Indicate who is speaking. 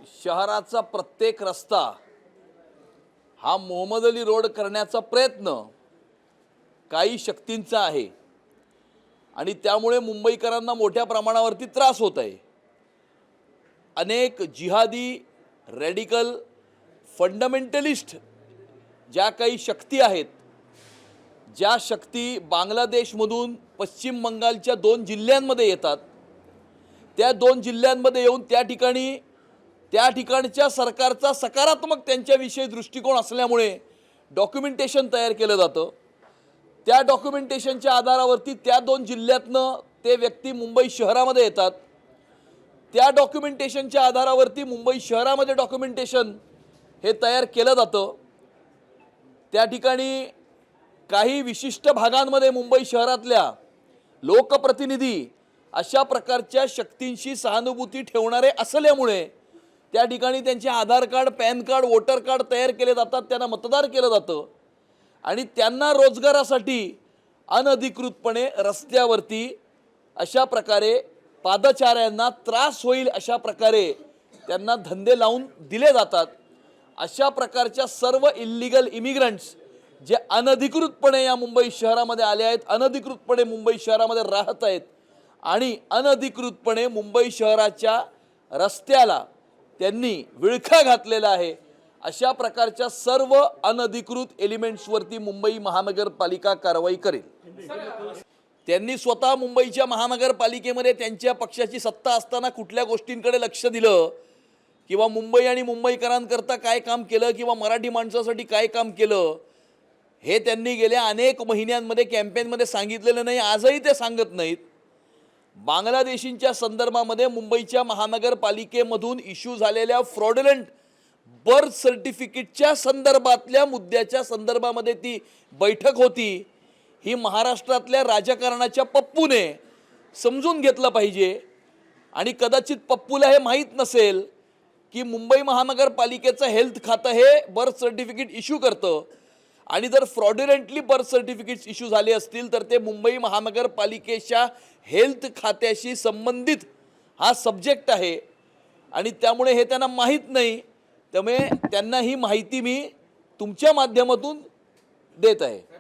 Speaker 1: शहराचा प्रत्येक रस्ता हा मोहम्मद अली रोड करण्याचा प्रयत्न काही शक्तींचा आहे आणि त्यामुळे मुंबईकरांना मोठ्या प्रमाणावरती त्रास होत आहे। अनेक जिहादी रॅडिकल फंडामेंटलिस्ट ज्या काही शक्ती आहेत, ज्या शक्ती बांगलादेशमधून पश्चिम बंगालच्या 2 जिल्ह्यांमध्ये येतात, त्या 2 जिल्ह्यांमध्ये येऊन त्या ठिकाणच्या सरकारचा सकारात्मक त्यांच्याविषयी दृष्टिकोन असल्यामुळे डॉक्युमेंटेशन तयार केलं जातं। त्या डॉक्युमेंटेशनच्या आधारावरती त्या 2 जिल्ह्यातनं ते व्यक्ती मुंबई शहरामध्ये येतात। त्या डॉक्युमेंटेशनच्या आधारावरती मुंबई शहरामध्ये डॉक्युमेंटेशन हे तयार केलं जातं। त्या ठिकाणी काही विशिष्ट भागांमध्ये मुंबई शहरातल्या लोकप्रतिनिधी अशा प्रकारच्या शक्तींशी सहानुभूती ठेवणारे असल्यामुळे त्या ठिकाणी त्यांचे Aadhaar card, PAN card, voter card तयार केले जातात, त्यांना मतदार केलं जातं आणि त्यांना रोजगारासाठी अनधिकृतपणे रस्त्यावरती अशा प्रकारे पादचाऱ्यांना त्रास होईल अशा प्रकारे त्यांना धंदे लावून दिले जातात। अशा प्रकारच्या सर्व इल्लीगल इमिग्रंट्स जे अनधिकृतपणे या मुंबई शहरामध्ये आले आहेत, अनधिकृतपणे मुंबई शहरामध्ये राहत आहेत आणि अनधिकृतपणे मुंबई शहराच्या रस्त्याला त्यांनी विळखा घातलेला आहे, अशा प्रकारच्या सर्व अनधिकृत एलिमेंट्सवरती मुंबई महानगरपालिका कारवाई करेल। त्यांनी स्वतः मुंबईच्या महानगरपालिकेमध्ये त्यांच्या पक्षाची सत्ता असताना कुठल्या गोष्टींकडे लक्ष दिलं किंवा मुंबई आणि मुंबईकरांकरता काय काम केलं किंवा मराठी माणसासाठी काय काम केलं हे त्यांनी गेल्या अनेक महिन्यांमध्ये कॅम्पेनमध्ये सांगितलेलं नाही, आजही ते सांगत नाहीत। बांगलादेशींच्या संदर्भामध्ये मुंबईच्या महानगरपालिकेमधून इश्यू झालेल्या फ्रॉडुलंट बर्थ सर्टिफिकेटच्या संदर्भातल्या मुद्द्याच्या संदर्भामध्ये ती बैठक होती। ही महाराष्ट्रातल्या राजकारणाच्या पप्पूने समजून घेतलं पाहिजे आणि कदाचित पप्पूला हे माहीत नसेल की मुंबई महानगरपालिकेचं हेल्थ खातं हे बर्थ सर्टिफिकेट इश्यू करतं आणि जर फ्रॉडुलंटली बर्थ सर्टिफिकेट्स इश्यू झाले असतील तर ते मुंबई महानगरपालिकेच्या हेल्थ खात्याशी संबंधित हा सब्जेक्ट आहे आणि त्यामुळे हे त्यांना माहीत नाही। त्यामुळे त्यांना ही माहिती मी तुमच्या माध्यमातून देत आहे।